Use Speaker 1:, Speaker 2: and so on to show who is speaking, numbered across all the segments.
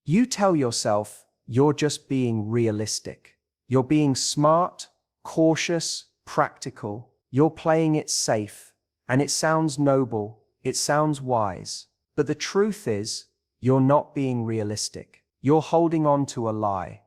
Speaker 1: You tell yourself you're just being realistic. You're being smart, cautious, practical. You're playing it safe. And it sounds noble, it sounds wise. But the truth is, you're not being realistic. You're holding on to a lie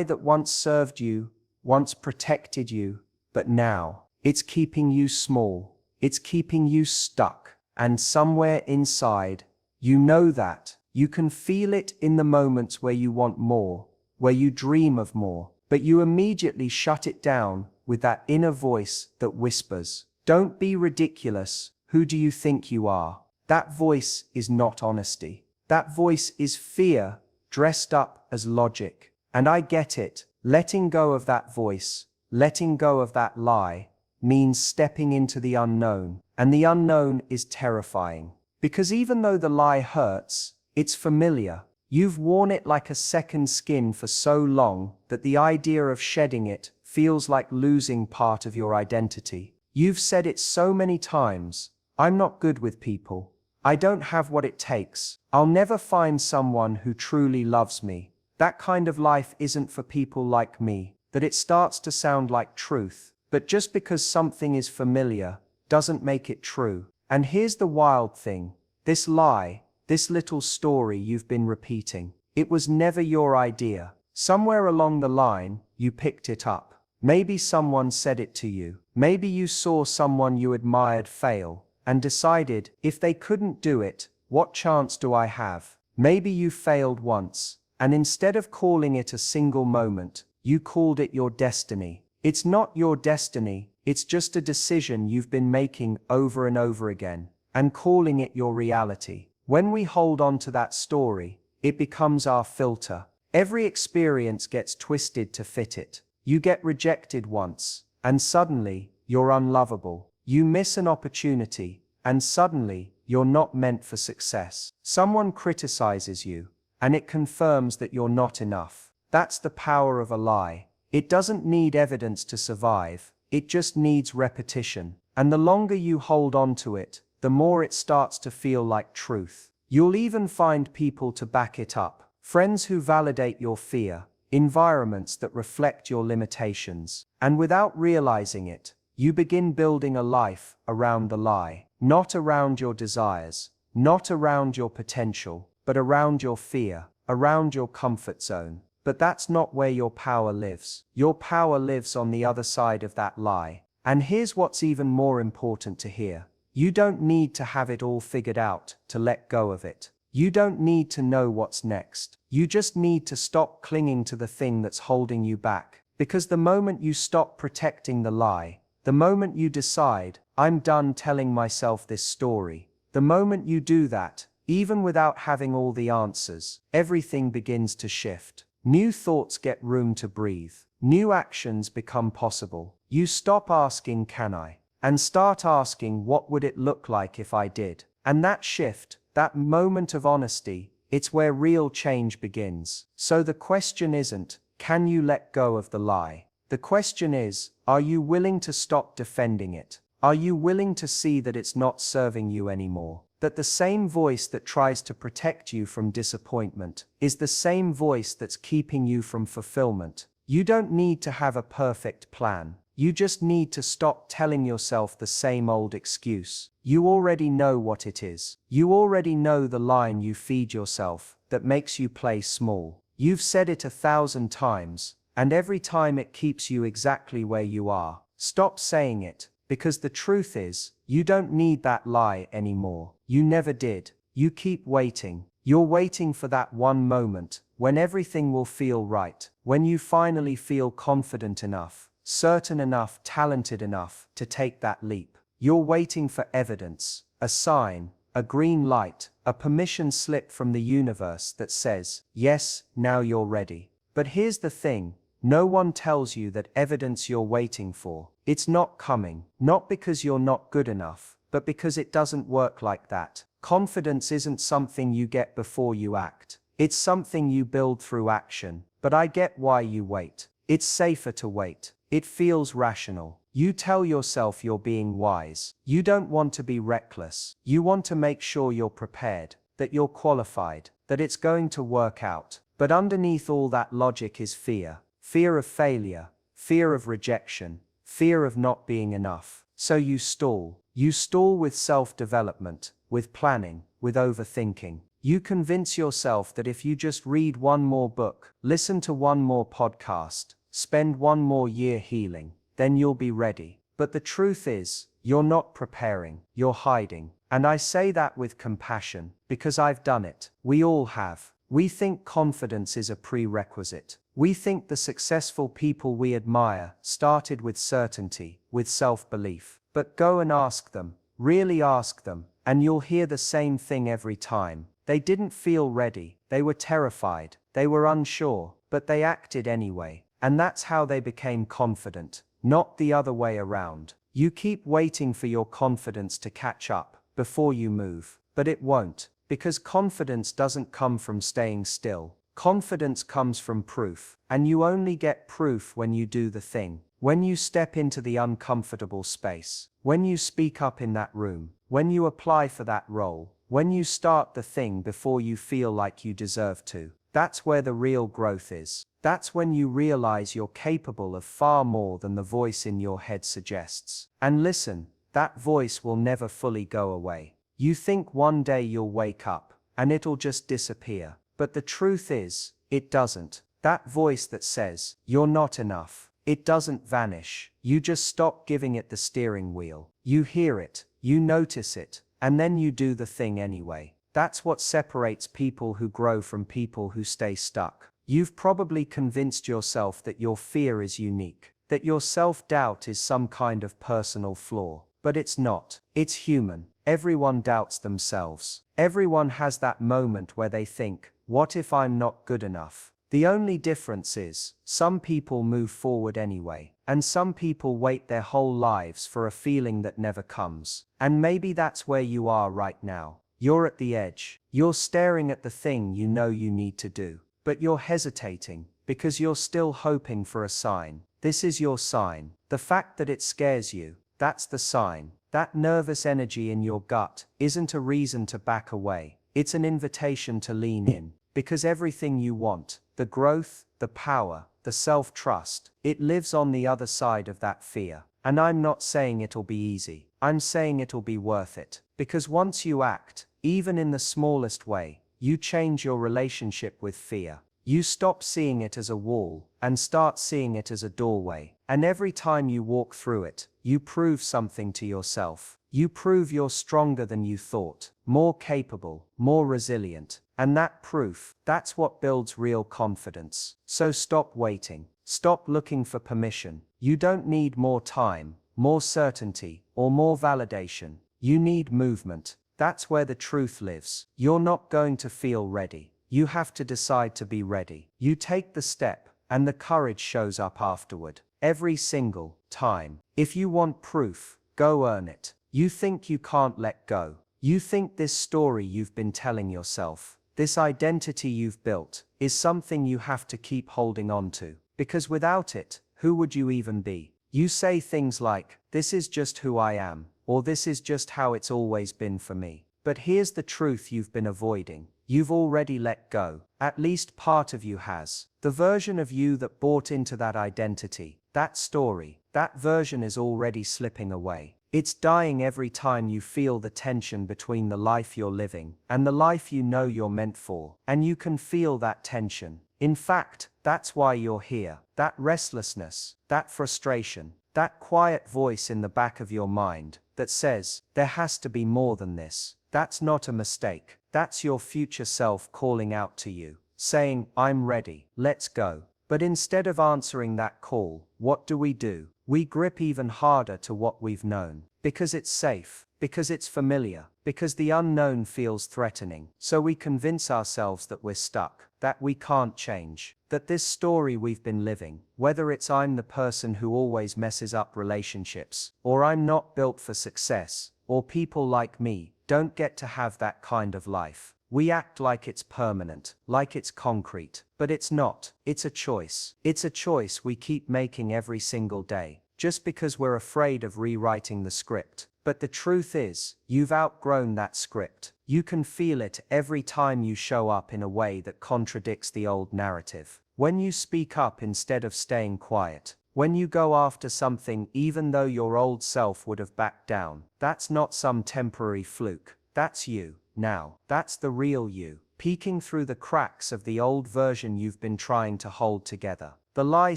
Speaker 1: that once served you, once protected you, but now it's keeping you small. It's keeping you stuck. And somewhere inside, you know that. You can feel it in the moments where you want more, where you dream of more, but you immediately shut it down with that inner voice that whispers, "Don't be ridiculous. Who do you think you are?" That voice is not honesty. That voice is fear dressed up as logic. And I get it. Letting go of that voice, letting go of that lie, means stepping into the unknown. And the unknown is terrifying. Because even though the lie hurts, it's familiar. You've worn it like a second skin for so long that the idea of shedding it feels like losing part of your identity. You've said it so many times. I'm not good with people. I don't have what it takes. I'll never find someone who truly loves me. That kind of life isn't for people like me. That it starts to sound like truth. But just because something is familiar doesn't make it true. And here's the wild thing. This lie, this little story you've been repeating, it was never your idea. Somewhere along the line, you picked it up. Maybe someone said it to you. Maybe you saw someone you admired fail and decided, if they couldn't do it, what chance do I have? Maybe you failed once, and instead of calling it a single moment, you called it your destiny. It's not your destiny, it's just a decision you've been making over and over again, and calling it your reality. When we hold on to that story, it becomes our filter. Every experience gets twisted to fit it. You get rejected once, and suddenly, you're unlovable. You miss an opportunity, and suddenly, you're not meant for success. Someone criticizes you, and it confirms that you're not enough. That's the power of a lie. It doesn't need evidence to survive, it just needs repetition. And the longer you hold on to it, the more it starts to feel like truth. You'll even find people to back it up. Friends who validate your fear, environments that reflect your limitations. And without realizing it, you begin building a life around the lie. Not around your desires, not around your potential, but around your fear, around your comfort zone. But that's not where your power lives. Your power lives on the other side of that lie. And here's what's even more important to hear. You don't need to have it all figured out to let go of it. You don't need to know what's next. You just need to stop clinging to the thing that's holding you back. Because the moment you stop protecting the lie, the moment you decide, I'm done telling myself this story, the moment you do that, even without having all the answers, everything begins to shift. New thoughts get room to breathe. New actions become possible. You stop asking, can I? And start asking, what would it look like if I did? And that shift, that moment of honesty, it's where real change begins. So the question isn't, can you let go of the lie? The question is, are you willing to stop defending it? Are you willing to see that it's not serving you anymore? That the same voice that tries to protect you from disappointment is the same voice that's keeping you from fulfillment. You don't need to have a perfect plan. You just need to stop telling yourself the same old excuse. You already know what it is. You already know the line you feed yourself that makes you play small. You've said it 1,000 times, and every time it keeps you exactly where you are. Stop saying it, because the truth is, you don't need that lie anymore. You never did. You keep waiting. You're waiting for that one moment when everything will feel right, when you finally feel confident enough, certain enough, talented enough to take that leap. You're waiting for evidence, a sign, a green light, a permission slip from the universe that says, yes, now you're ready. But here's the thing, no one tells you that evidence you're waiting for, it's not coming, not because you're not good enough, but because it doesn't work like that. Confidence isn't something you get before you act. It's something you build through action. But I get why you wait. It's safer to wait. It feels rational. You tell yourself you're being wise. You don't want to be reckless. You want to make sure you're prepared. that you're qualified, that it's going to work out. But underneath all that logic is fear. Fear of failure, fear of rejection, fear of not being enough. So you stall. You stall with self-development, with planning, with overthinking. You convince yourself that if you just read one more book, listen to one more podcast, spend one more year healing, then you'll be ready. But the truth is, you're not preparing, you're hiding. And I say that with compassion, because I've done it. We all have. We think confidence is a prerequisite. We think the successful people we admire started with certainty, with self-belief. But go and ask them, really ask them, and you'll hear the same thing every time. They didn't feel ready, they were terrified, they were unsure, but they acted anyway. And that's how they became confident, not the other way around. You keep waiting for your confidence to catch up before you move, but it won't, because confidence doesn't come from staying still. Confidence comes from proof, and you only get proof when you do the thing. When you step into the uncomfortable space, when you speak up in that room, when you apply for that role, when you start the thing before you feel like you deserve to, that's where the real growth is. That's when you realize you're capable of far more than the voice in your head suggests. And listen, that voice will never fully go away. You think one day you'll wake up, and it'll just disappear. But the truth is, it doesn't. That voice that says, you're not enough, it doesn't vanish. You just stop giving it the steering wheel. You hear it, you notice it, and then you do the thing anyway. That's what separates people who grow from people who stay stuck. You've probably convinced yourself that your fear is unique, that your self-doubt is some kind of personal flaw. But it's not. It's human. Everyone doubts themselves. Everyone has that moment where they think, what if I'm not good enough? The only difference is, some people move forward anyway, and some people wait their whole lives for a feeling that never comes. And maybe that's where you are right now. You're at the edge. You're staring at the thing you know you need to do. But you're hesitating, because you're still hoping for a sign. This is your sign. The fact that it scares you, that's the sign. That nervous energy in your gut isn't a reason to back away. It's an invitation to lean in. Because everything you want, the growth, the power, the self-trust, it lives on the other side of that fear. And I'm not saying it'll be easy. I'm saying it'll be worth it. Because once you act, even in the smallest way, you change your relationship with fear. You stop seeing it as a wall and start seeing it as a doorway. And every time you walk through it, you prove something to yourself. You prove you're stronger than you thought, more capable, more resilient. And that proof, that's what builds real confidence. So stop waiting. Stop looking for permission. You don't need more time, more certainty, or more validation. You need movement. That's where the truth lives. You're not going to feel ready. You have to decide to be ready. You take the step, and the courage shows up afterward. Every single time. If you want proof, go earn it. You think you can't let go. You think this story you've been telling yourself, this identity you've built, is something you have to keep holding on to. Because without it, who would you even be? You say things like, this is just who I am, or this is just how it's always been for me. But here's the truth you've been avoiding. You've already let go. At least part of you has. The version of you that bought into that identity, that story, that version is already slipping away. It's dying every time you feel the tension between the life you're living and the life you know you're meant for. And you can feel that tension. In fact, that's why you're here. That restlessness, that frustration, that quiet voice in the back of your mind that says, there has to be more than this. That's not a mistake. That's your future self calling out to you, saying, I'm ready, let's go. But instead of answering that call, what do? We grip even harder to what we've known. Because it's safe, because it's familiar, because the unknown feels threatening. So we convince ourselves that we're stuck, that we can't change, that this story we've been living, whether it's I'm the person who always messes up relationships, or I'm not built for success, or people like me don't get to have that kind of life. We act like it's permanent, like it's concrete, but it's not. It's a choice. It's a choice we keep making every single day, just because we're afraid of rewriting the script. But the truth is, you've outgrown that script. You can feel it every time you show up in a way that contradicts the old narrative. When you speak up instead of staying quiet. When you go after something even though your old self would have backed down. That's not some temporary fluke. That's you, now. That's the real you, peeking through the cracks of the old version you've been trying to hold together. The lie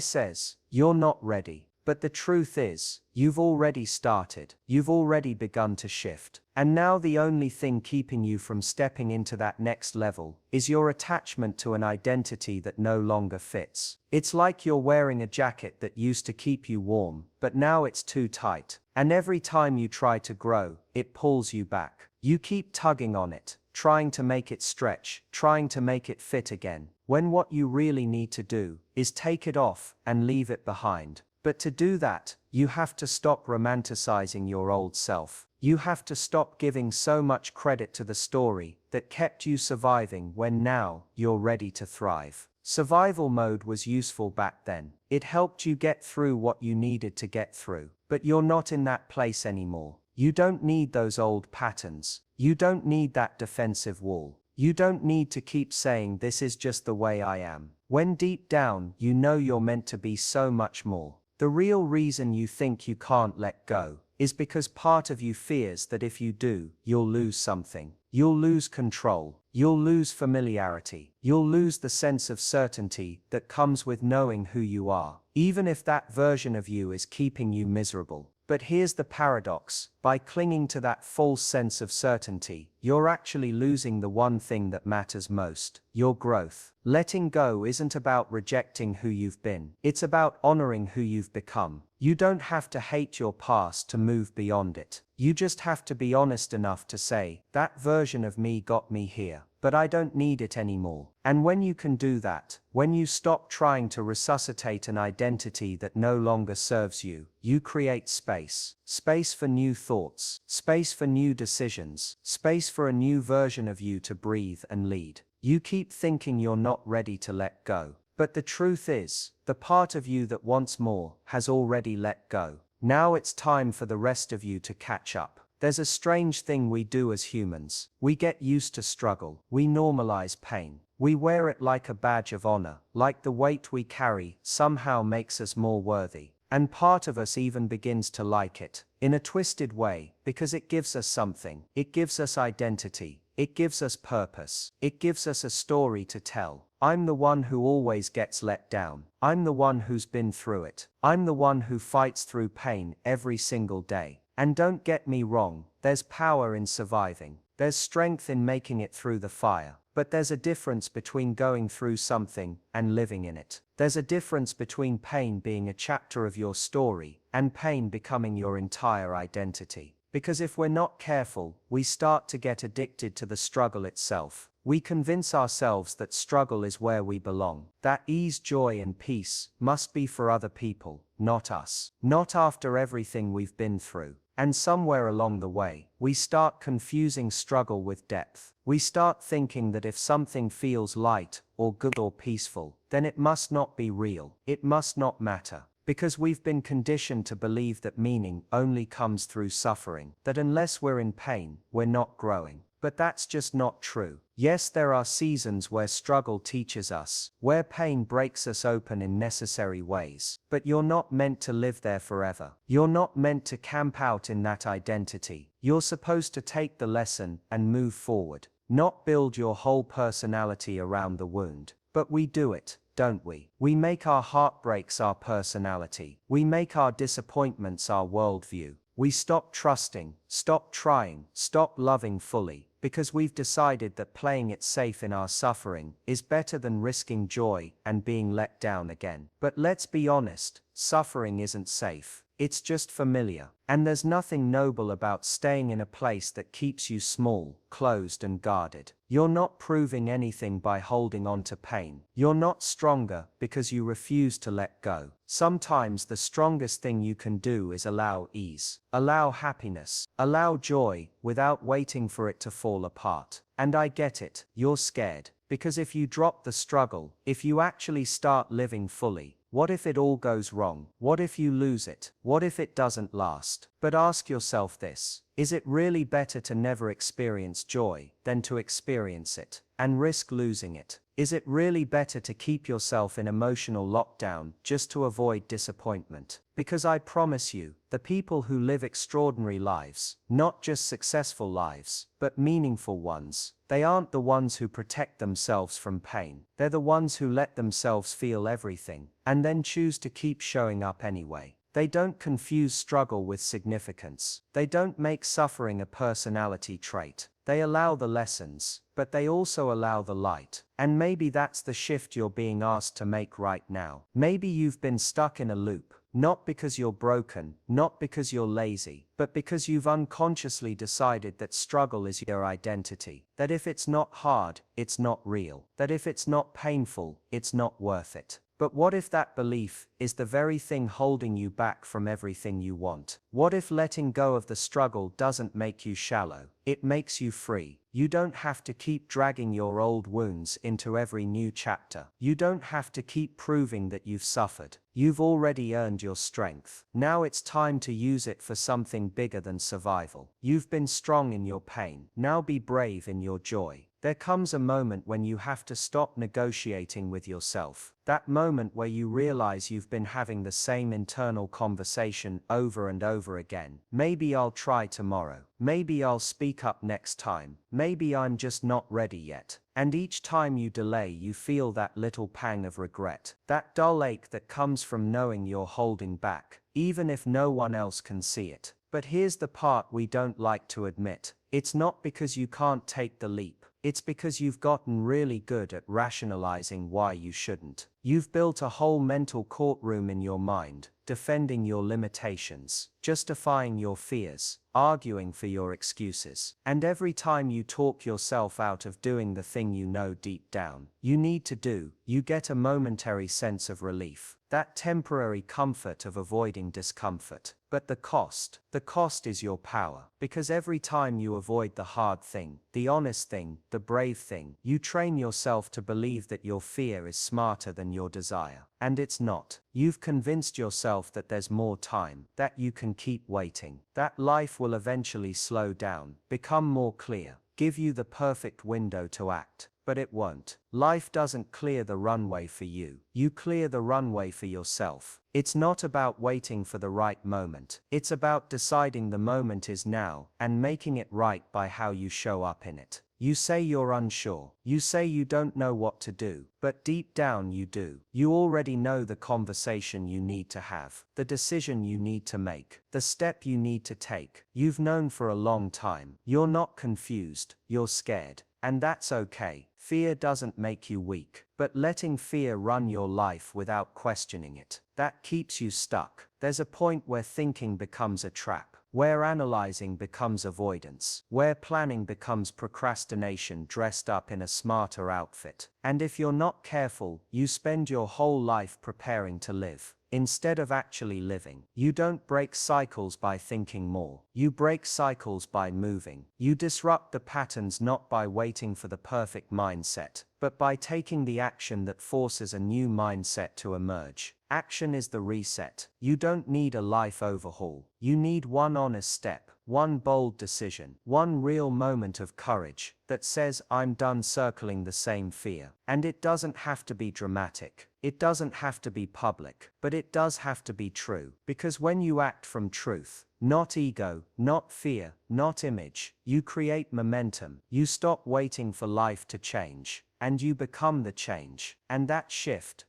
Speaker 1: says, you're not ready. But the truth is, you've already started. You've already begun to shift. And now the only thing keeping you from stepping into that next level is your attachment to an identity that no longer fits. It's like you're wearing a jacket that used to keep you warm, but now it's too tight. And every time you try to grow, it pulls you back. You keep tugging on it, trying to make it stretch, trying to make it fit again, when what you really need to do is take it off and leave it behind. But to do that, you have to stop romanticizing your old self. You have to stop giving so much credit to the story that kept you surviving when now you're ready to thrive. Survival mode was useful back then. It helped you get through what you needed to get through. But you're not in that place anymore. You don't need those old patterns. You don't need that defensive wall. You don't need to keep saying this is just the way I am, when deep down you know you're meant to be so much more. The real reason you think you can't let go is because part of you fears that if you do, you'll lose something. You'll lose control. You'll lose familiarity. You'll lose the sense of certainty that comes with knowing who you are, even if that version of you is keeping you miserable. But here's the paradox. By clinging to that false sense of certainty, you're actually losing the one thing that matters most, your growth. Letting go isn't about rejecting who you've been. It's about honoring who you've become. You don't have to hate your past to move beyond it. You just have to be honest enough to say, that version of me got me here, but I don't need it anymore. And when you can do that, when you stop trying to resuscitate an identity that no longer serves you, you create space. Space for new thoughts, space for new decisions, space for a new version of you to breathe and lead. You keep thinking you're not ready to let go. But the truth is, the part of you that wants more has already let go. Now it's time for the rest of you to catch up. There's a strange thing we do as humans. We get used to struggle. We normalize pain. We wear it like a badge of honor, like the weight we carry somehow makes us more worthy. And part of us even begins to like it, in a twisted way, because it gives us something. It gives us identity. It gives us purpose. It gives us a story to tell. I'm the one who always gets let down. I'm the one who's been through it. I'm the one who fights through pain every single day. And don't get me wrong, there's power in surviving. There's strength in making it through the fire. But there's a difference between going through something and living in it. There's a difference between pain being a chapter of your story and pain becoming your entire identity. Because if we're not careful, we start to get addicted to the struggle itself. We convince ourselves that struggle is where we belong. That ease, joy, and peace must be for other people, not us. Not after everything we've been through. And somewhere along the way, we start confusing struggle with depth. We start thinking that if something feels light, or good or peaceful, then it must not be real. It must not matter. Because we've been conditioned to believe that meaning only comes through suffering. That unless we're in pain, we're not growing. But that's just not true. Yes, there are seasons where struggle teaches us, where pain breaks us open in necessary ways. But you're not meant to live there forever. You're not meant to camp out in that identity. You're supposed to take the lesson and move forward, not build your whole personality around the wound. But we do it, don't we? We make our heartbreaks our personality. We make our disappointments our worldview. We stop trusting, stop trying, stop loving fully, because we've decided that playing it safe in our suffering is better than risking joy and being let down again. But let's be honest, suffering isn't safe. It's just familiar. And there's nothing noble about staying in a place that keeps you small, closed, and guarded. You're not proving anything by holding on to pain. You're not stronger because you refuse to let go. Sometimes the strongest thing you can do is allow ease, allow happiness, allow joy without waiting for it to fall apart. And I get it, you're scared. Because if you drop the struggle, if you actually start living fully, What if it all goes wrong? What if you lose it? What if it doesn't last? But ask yourself this: is it really better to never experience joy than to experience it and risk losing it? Is it really better to keep yourself in emotional lockdown just to avoid disappointment? Because I promise you, the people who live extraordinary lives, not just successful lives, but meaningful ones, they aren't the ones who protect themselves from pain. They're the ones who let themselves feel everything, and then choose to keep showing up anyway. They don't confuse struggle with significance. They don't make suffering a personality trait. They allow the lessons, but they also allow the light. And maybe that's the shift you're being asked to make right now. Maybe you've been stuck in a loop, not because you're broken, not because you're lazy, but because you've unconsciously decided that struggle is your identity. That if it's not hard, it's not real. That if it's not painful, it's not worth it. But what if that belief is the very thing holding you back from everything you want? What if letting go of the struggle doesn't make you shallow? It makes you free. You don't have to keep dragging your old wounds into every new chapter. You don't have to keep proving that you've suffered. You've already earned your strength. Now it's time to use it for something bigger than survival. You've been strong in your pain. Now be brave in your joy. There comes a moment when you have to stop negotiating with yourself. That moment where you realize you've been having the same internal conversation over and over again. Maybe I'll try tomorrow. Maybe I'll speak up next time. Maybe I'm just not ready yet. And each time you delay, you feel that little pang of regret. That dull ache that comes from knowing you're holding back, even if no one else can see it. But here's the part we don't like to admit. It's not because you can't take the leap. It's because you've gotten really good at rationalizing why you shouldn't. You've built a whole mental courtroom in your mind, defending your limitations, justifying your fears, arguing for your excuses. And every time you talk yourself out of doing the thing you know deep down you need to do, you get a momentary sense of relief. That temporary comfort of avoiding discomfort. But the cost is your power. Because every time you avoid the hard thing, the honest thing, the brave thing, you train yourself to believe that your fear is smarter than your desire. And it's not. You've convinced yourself that there's more time, that you can keep waiting, that life will eventually slow down, become more clear, give you the perfect window to act. But it won't. Life doesn't clear the runway for you. You clear the runway for yourself. It's not about waiting for the right moment. It's about deciding the moment is now and making it right by how you show up in it. You say you're unsure. You say you don't know what to do. But deep down you do. You already know the conversation you need to have, the decision you need to make, the step you need to take. You've known for a long time. You're not confused. You're scared. And that's okay. Fear doesn't make you weak. But letting fear run your life without questioning it, that keeps you stuck. There's a point where thinking becomes a trap, where analyzing becomes avoidance, where planning becomes procrastination dressed up in a smarter outfit. And if you're not careful, you spend your whole life preparing to live, instead of actually living. You don't break cycles by thinking more. You break cycles by moving. You disrupt the patterns not by waiting for the perfect mindset, but by taking the action that forces a new mindset to emerge. Action is the reset. You don't need a life overhaul. You need one honest step, one bold decision, one real moment of courage that says, I'm done circling the same fear. And it doesn't have to be dramatic. It doesn't have to be public, but it does have to be true. Because when you act from truth, not ego, not fear, not image, you create momentum. You stop waiting for life to change, and you become the change. And that shift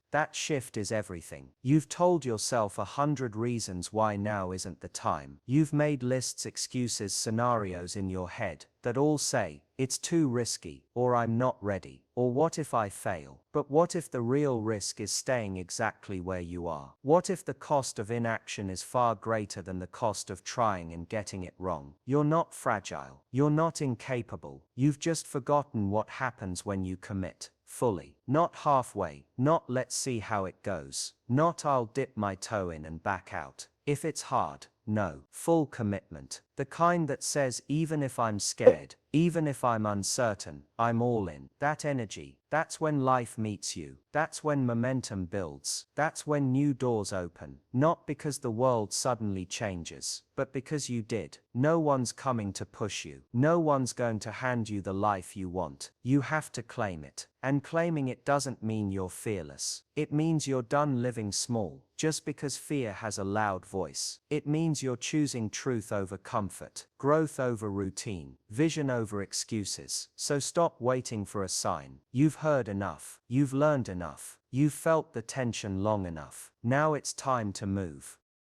Speaker 1: is everything. You've told yourself 100 reasons why now isn't the time. You've made lists, excuses, scenarios in your head that all say, it's too risky, or I'm not ready, or what if I fail? But what if the real risk is staying exactly where you are? What if the cost of inaction is far greater than the cost of trying and getting it wrong? You're not fragile. You're not incapable. You've just forgotten what happens when you commit fully. Not halfway, not let's see how it goes, not I'll dip my toe in and back out. If it's hard, No. Full commitment. The kind that says, even if I'm scared, even if I'm uncertain, I'm all in. That energy, that's when life meets you. That's when momentum builds. That's when new doors open. Not because the world suddenly changes, but because you did. No one's coming to push you. No one's going to hand you the life you want. You have to claim it. And claiming it doesn't mean you're fearless. It means you're done living small, just because fear has a loud voice. It means you're choosing truth over comfort, growth over routine, vision over excuses. So stop waiting for a sign. You've heard enough. You've learned enough. You've felt the tension long enough. Now it's time to move.